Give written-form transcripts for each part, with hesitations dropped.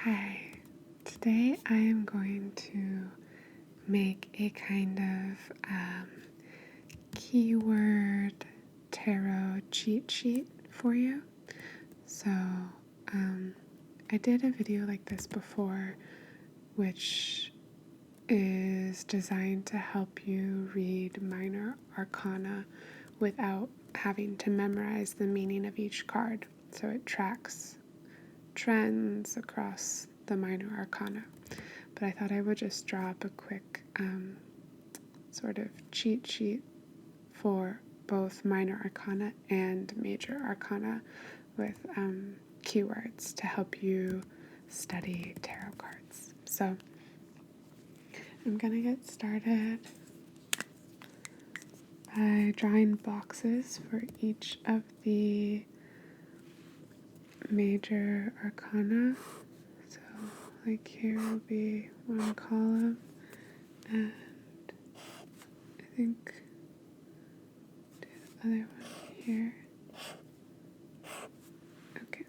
Hi, today I am going to make a kind of keyword tarot cheat sheet for you. So I did a video like this before, which is designed to help you read minor arcana without having to memorize the meaning of each card. So it tracks trends across the minor arcana. But I thought I would just draw up a quick sort of cheat sheet for both minor arcana and major arcana with keywords to help you study tarot cards. So I'm going to get started by drawing boxes for each of the major arcana. So like here will be one column, and I think do the other one here. Okay.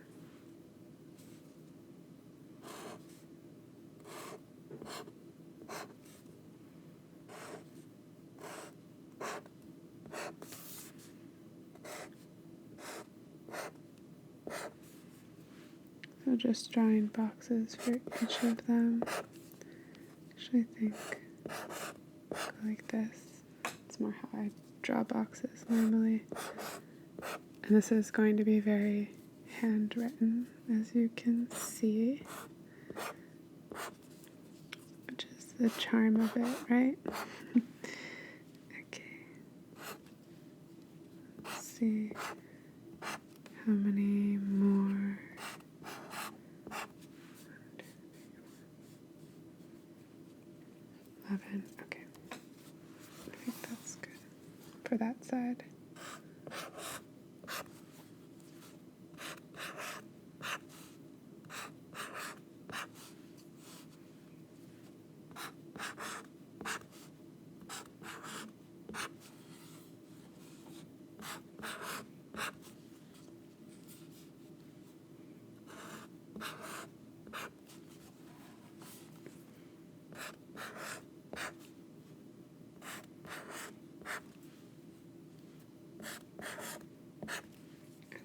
So just drawing boxes for each of them. Actually, I think go like this. It's more how I draw boxes normally. And this is going to be very handwritten, as you can see, which is the charm of it, right? Okay. Let's see how many more. 11. Okay. I think that's good for that side.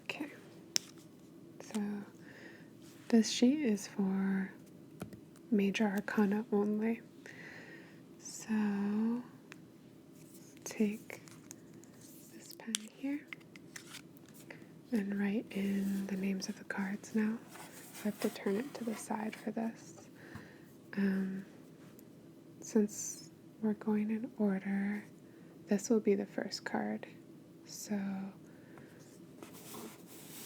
Okay. So this sheet is for major arcana only. So take this pen here and write in the names of the cards now. I have to turn it to the side for this. Since we're going in order, this will be the first card. So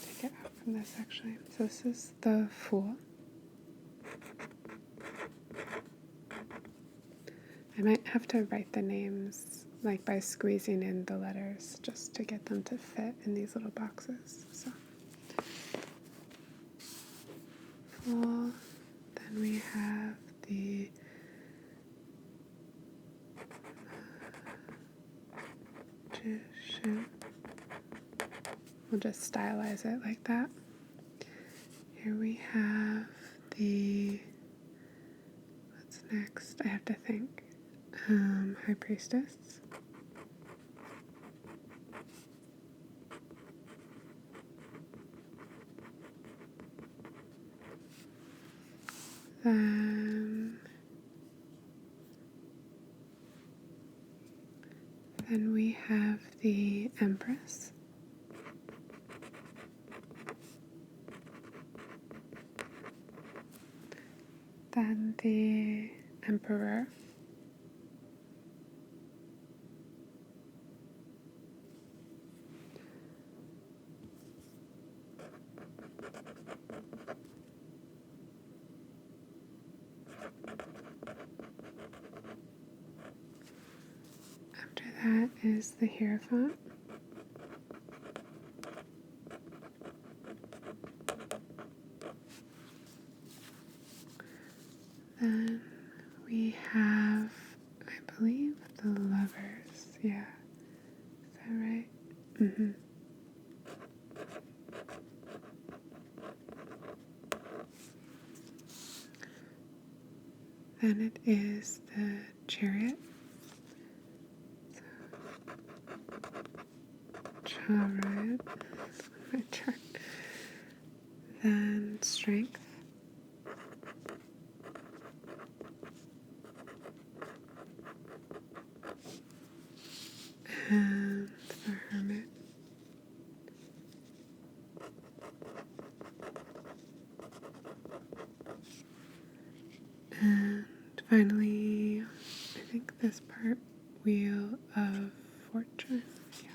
take it out from this actually. So this is the Fool. I might have to write the names like by squeezing in the letters just to get them to fit in these little boxes. So Fool. Then we have the Magician. We'll just stylize it like that. Here we have the, what's next? I have to think. High Priestess. Then we have the Empress. Then the Emperor. After that is the Hierophant. Then we have, I believe, the Lovers. Yeah. Is that right? Mm-hmm. Then it is the Chariot. So, Chariot. My chart. Then Strength. And the Hermit. And finally, I think this part, Wheel of Fortune. Yeah.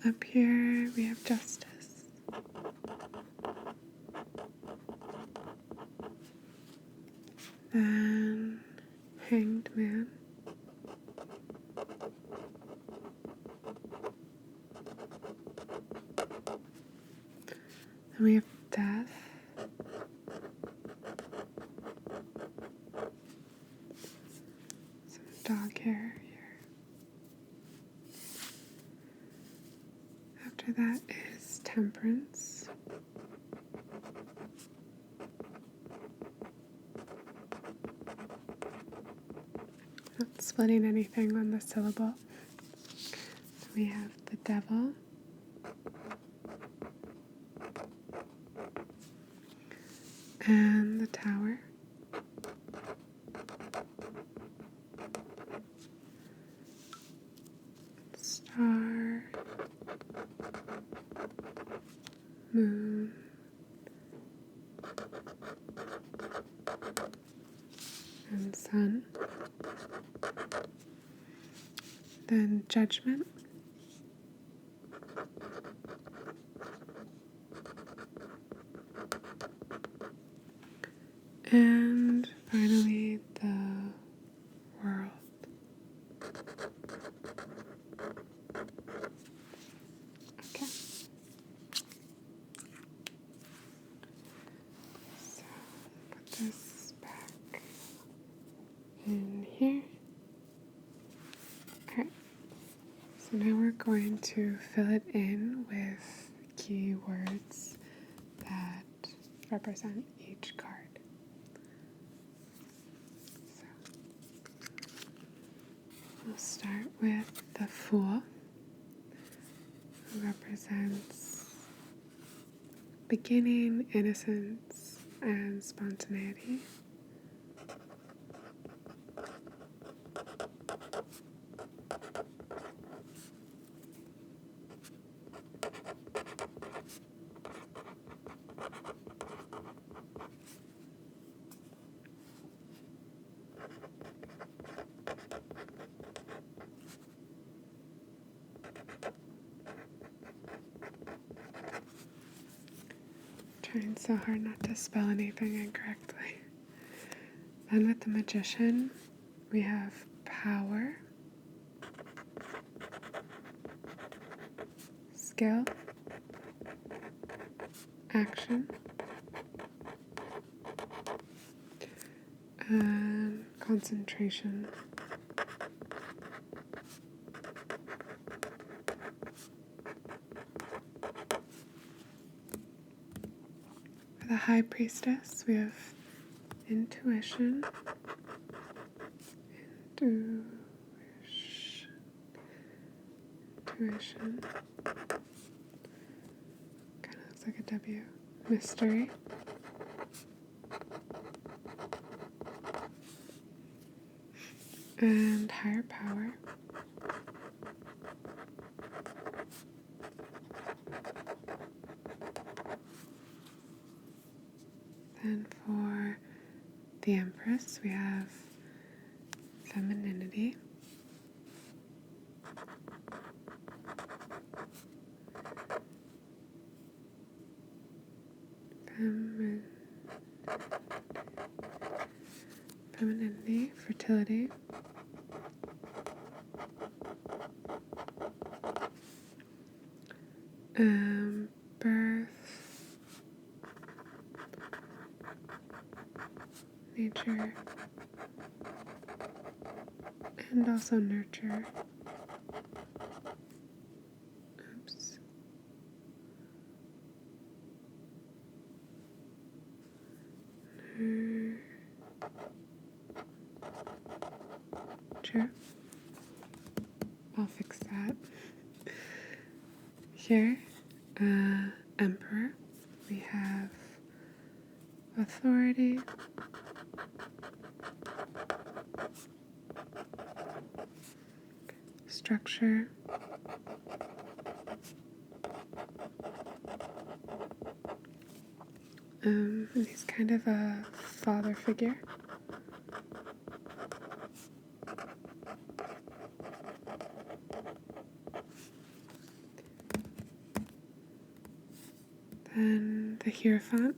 Up here we have Justice. Then Hanged Man. Then we have Death. Some dog hair here. After that is Temperance. Not splitting anything on the syllable. Then we have the Devil. And the Tower. Star. Moon. And Sun. Then Judgment. And finally the World. Okay. So put this back in here. Alright. So now we're going to fill it in with keywords that represent each card. So we'll start with the Fool, who represents beginning, innocence, and spontaneity. Trying so hard not to spell anything incorrectly. Then with the Magician, we have Power, Skill, Action, and Concentration. For the High Priestess, we have Intuition, Intuition, kind of looks like a W, Mystery, and Higher Power. Then for the Empress, we have Femininity, Femininity, Fertility, Birth, nature and also nurture. Oops. Nurture. I'll fix that. Here, Emperor, we have authority, structure, and he's kind of a father figure. Then the Hierophant,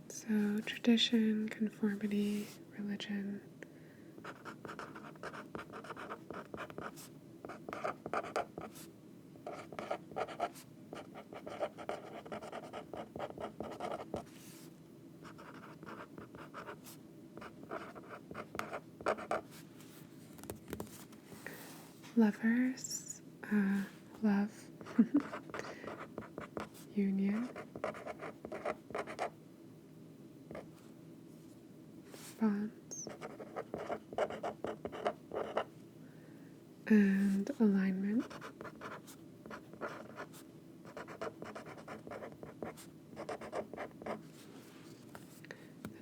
so tradition, conformity, religion. Lovers, love, union, bonds, and alignment.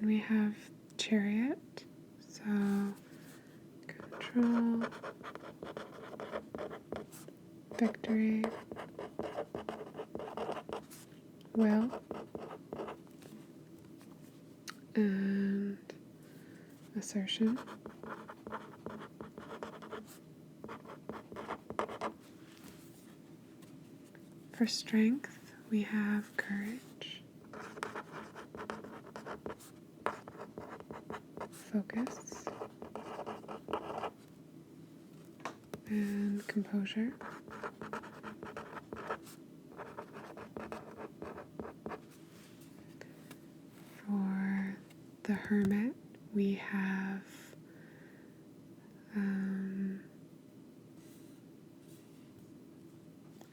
Then we have Chariot, so control, victory, will, and assertion. For strength, we have courage, focus, and composure. For the Hermit, we have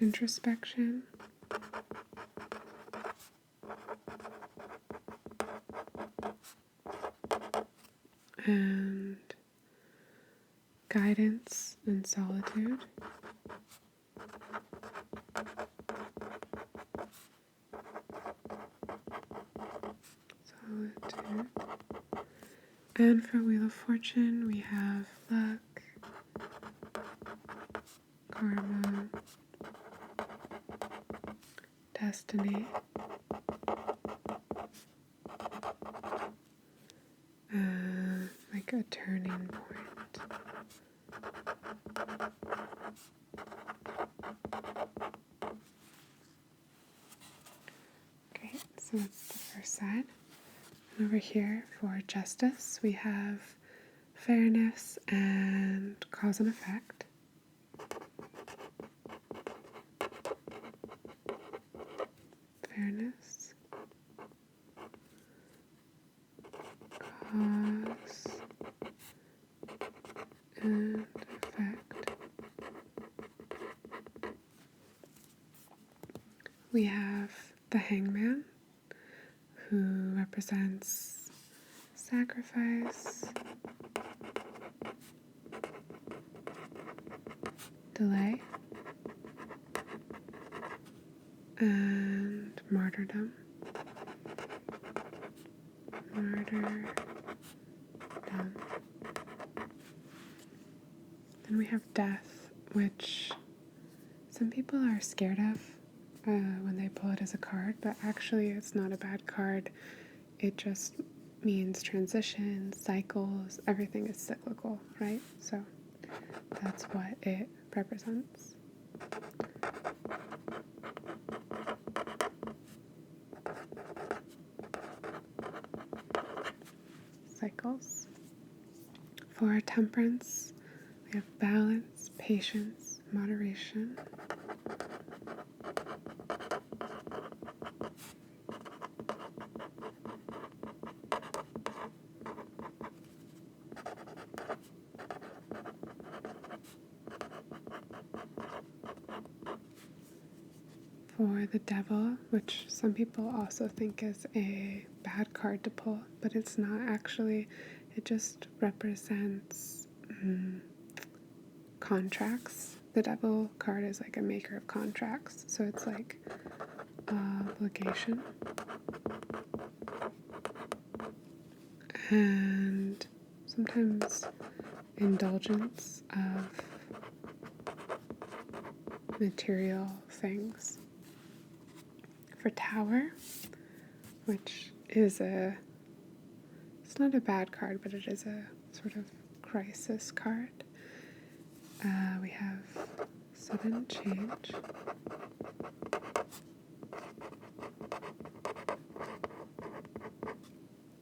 introspection, and guidance and solitude. Solitude. And for Wheel of Fortune, we have luck, karma, destiny, like a turning point. Okay, so that's the first side. And over here for justice, we have fairness and cause and effect. Fairness, cause and effect. We have the Hangman, who represents sacrifice, delay, and martyrdom. Martyrdom. Then we have death, which some people are scared of when they pull it as a card, but actually it's not a bad card. It just means transition, cycles, everything is cyclical, right? So that's what it represents. Cycles. For temperance, we have balance, patience, moderation. For the devil, which some people also think is a bad card to pull, but it's not actually. It just represents contracts. The devil card is like a maker of contracts, so it's like obligation and sometimes indulgence of material things. For Tower, which is it's not a bad card, but it is a sort of crisis card. We have sudden change,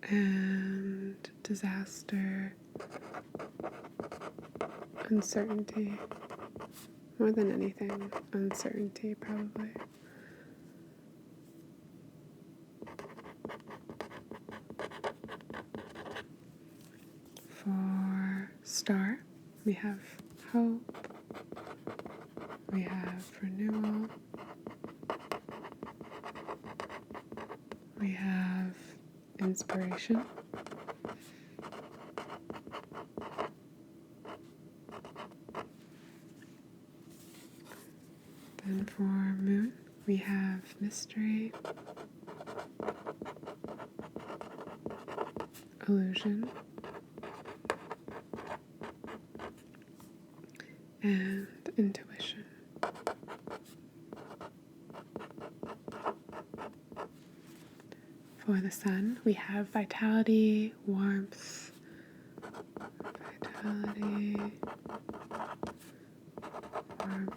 and disaster, uncertainty. More than anything, uncertainty probably. For Star, we have hope, we have renewal, we have inspiration, then for Moon, we have mystery, illusion, and intuition. For the Sun, we have vitality, warmth, warmth,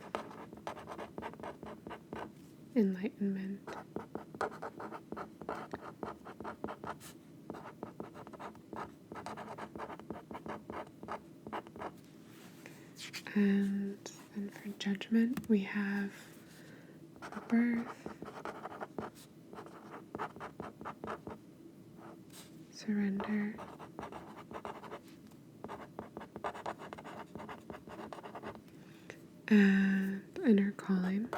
enlightenment, and then for Judgment, we have birth, surrender, and inner calling.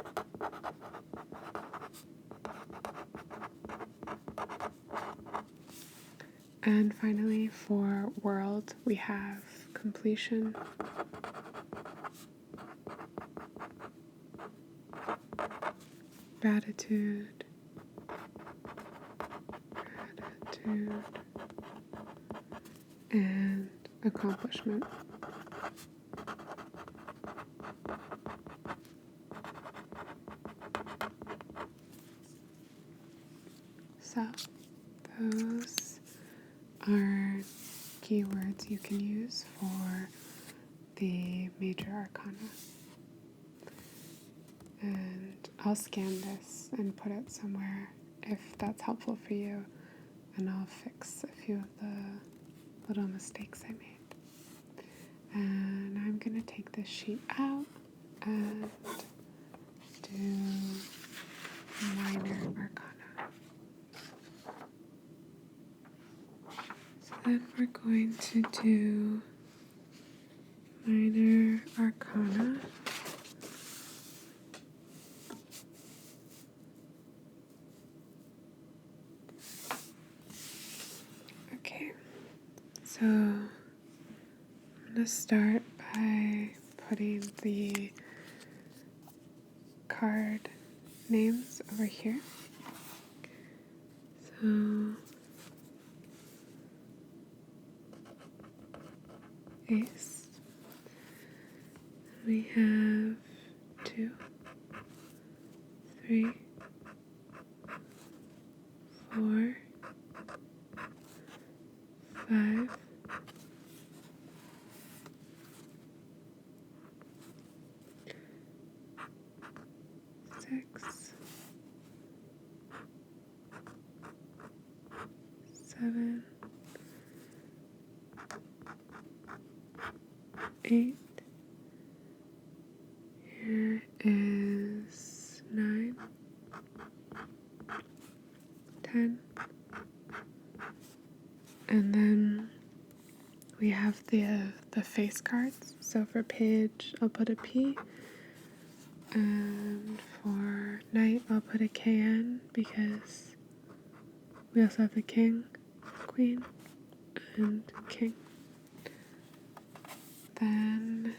And finally, for World, we have completion, gratitude, and accomplishment. So, those are keywords you can use for the major arcana. And I'll scan this and put it somewhere if that's helpful for you, and I'll fix a few of the little mistakes I made. And I'm going to take this sheet out and do minor arcana. So then we're going to do minor arcana. Okay, so I'm going to start by putting the card names over here. So Ace, we have 2, 3, 4, 5, 6, 7, 8. Here is 9, 10, and then we have the face cards. So for page, I'll put a P, and for night, I'll put a K in because we also have the king, queen, and king. Then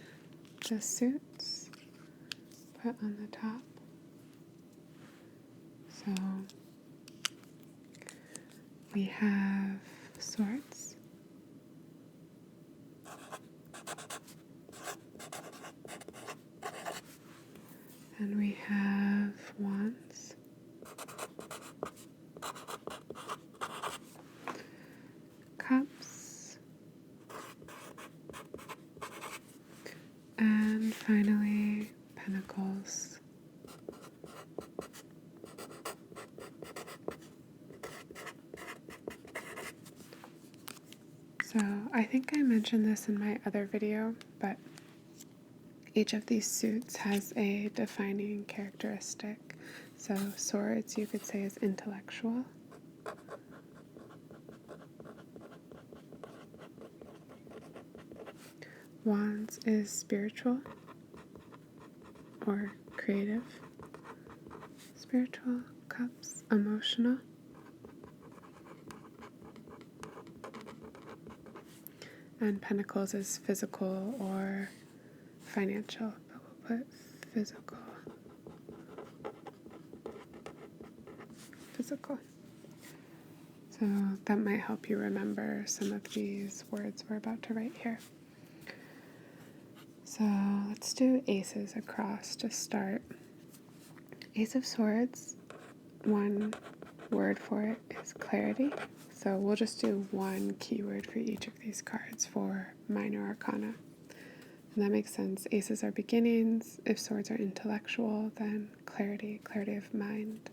the suits put on the top. So we have swords, and we have wands, cups, and finally pentacles. So I think I mentioned this in my other video, but each of these suits has a defining characteristic. So swords, you could say, is intellectual. Wands is spiritual or creative. Spiritual. Cups, emotional. And pentacles is physical or financial, but we'll put physical. So that might help you remember some of these words we're about to write here. So let's do aces across to start. Ace of Swords, one word for it is clarity. So we'll just do one keyword for each of these cards for minor arcana. And that makes sense. Aces are beginnings. If swords are intellectual, then clarity of mind.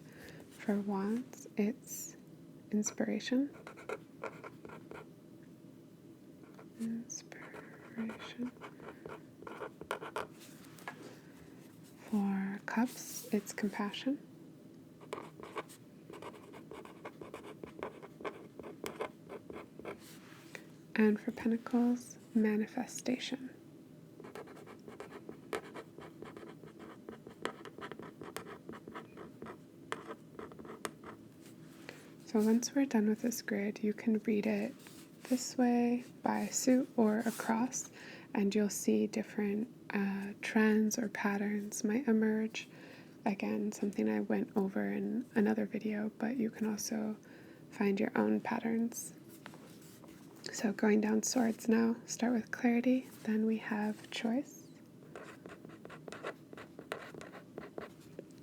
For wands, it's inspiration. For cups, it's compassion. And for pentacles, manifestation. So once we're done with this grid, you can read it this way by suit or across, and you'll see different trends or patterns might emerge. Again, something I went over in another video, but you can also find your own patterns. So going down swords now, start with clarity, then we have choice,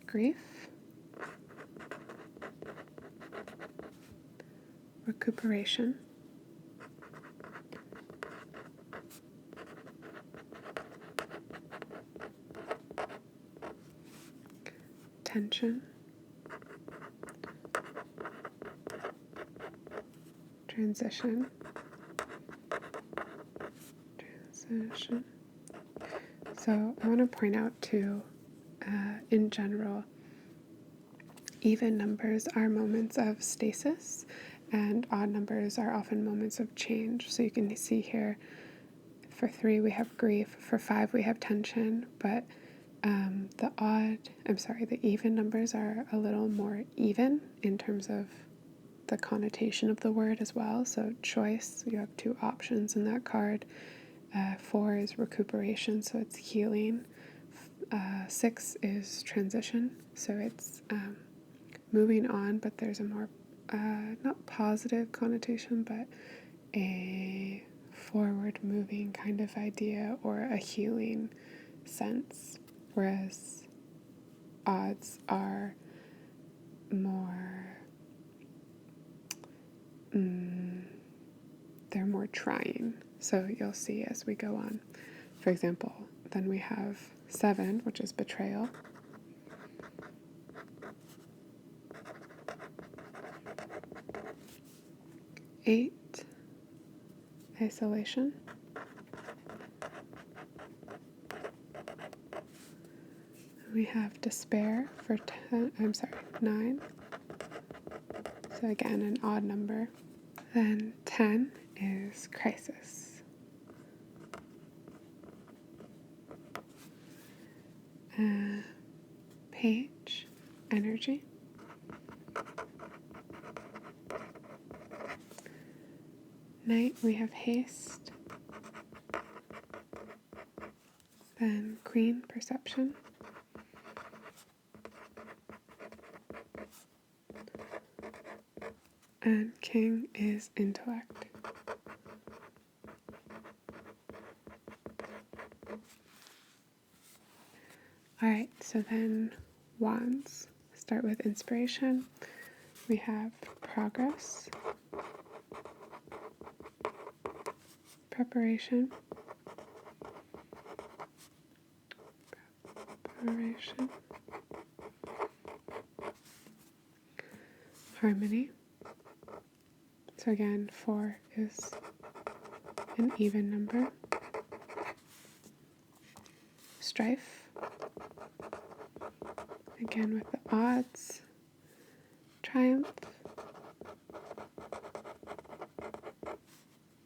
grief, recuperation, tension, transition. So I want to point out too, in general, even numbers are moments of stasis and odd numbers are often moments of change. So you can see here, for 3 we have grief, for 5 we have tension, but the even numbers are a little more even in terms of the connotation of the word as well. So choice, you have 2 options in that card. 4 is recuperation, so it's healing. 6 is transition, so it's moving on, but there's a more, not positive connotation, but a forward moving kind of idea or a healing sense. Whereas odds are more, they're more trying. So you'll see as we go on. For example, then we have 7, which is betrayal. 8, isolation. 9. So again, an odd number. Then 10 is crisis. Page energy. Knight, we have haste. Then Queen, perception. And King is intellect. Alright, so then wands. Start with inspiration. We have progress, preparation, harmony. So again, 4 is an even number. Strife, again with the odds. Triumph,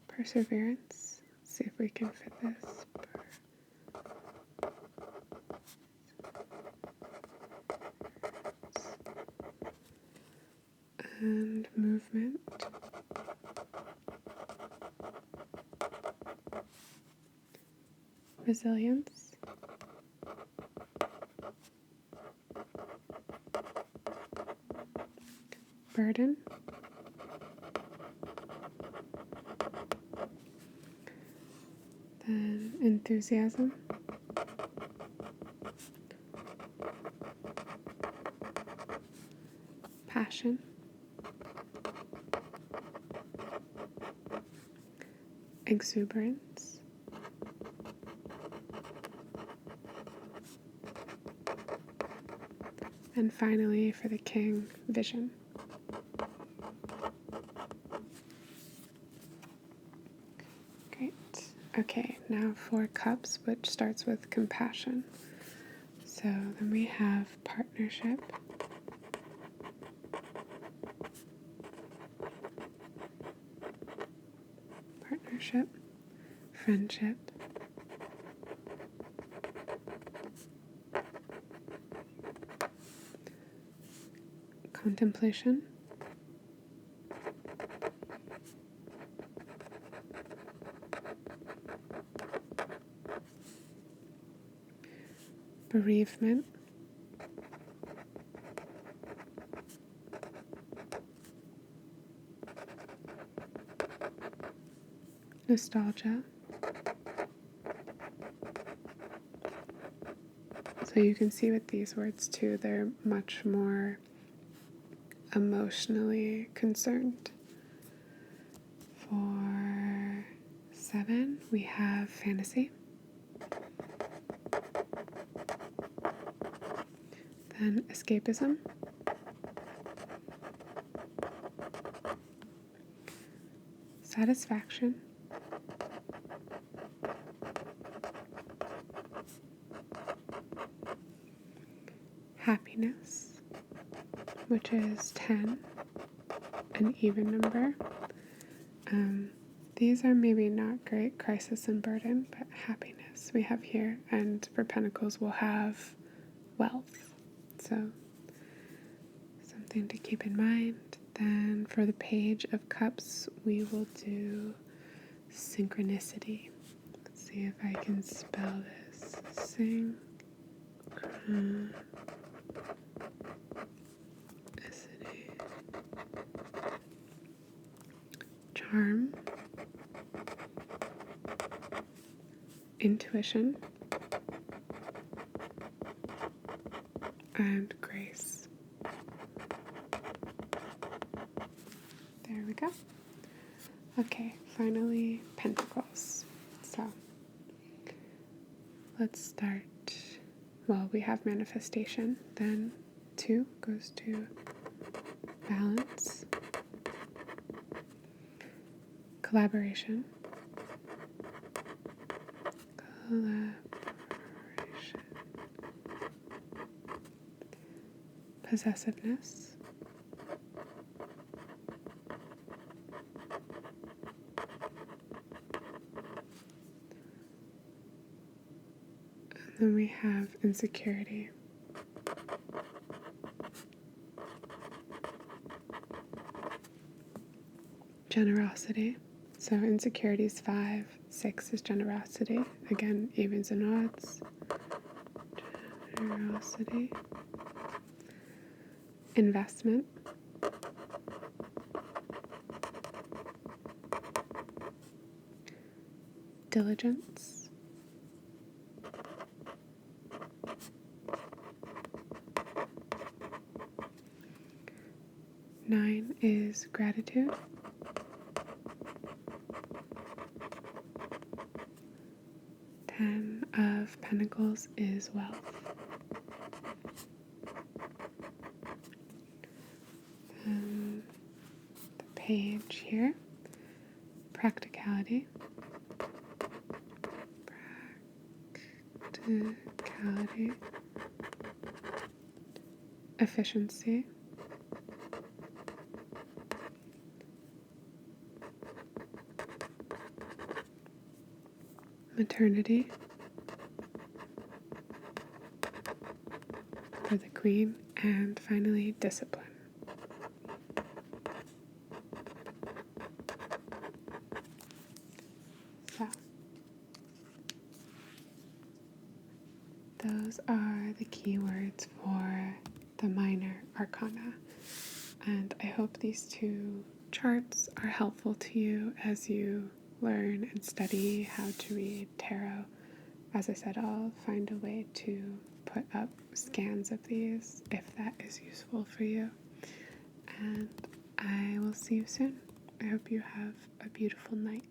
perseverance. Let's see if we can fit this. And movement. Resilience. Burden. Then enthusiasm. Passion. Exuberance. And finally, for the king, vision. Great. Okay, now for cups, which starts with compassion. So then we have partnership. Friendship, contemplation, bereavement, nostalgia. So you can see with these words too, they're much more emotionally concerned. For 7, we have fantasy. Then escapism. Satisfaction. Happiness, which is 10, an even number. These are maybe not great, crisis and burden, but happiness we have here. And for pentacles, we'll have wealth. So something to keep in mind. Then for the page of cups, we will do synchronicity. Let's see if I can spell this. Synchronicity. Charm. Intuition. And grace. There we go. Okay, finally, pentacles. So let's start. Well, we have manifestation. Then 2 goes to balance. Collaboration. Possessiveness. And then we have insecurity. generosity. So insecurity is 5, 6 is generosity. Again, evens and odds. Generosity. Investment. Diligence. Nine is gratitude. 10 of Pentacles is wealth. And the page here, practicality. Practicality. Efficiency. Maternity for the Queen, and finally discipline. So those are the keywords for the minor arcana, and I hope these 2 charts are helpful to you as you learn and study how to read tarot. As I said, I'll find a way to put up scans of these if that is useful for you. And I will see you soon. I hope you have a beautiful night.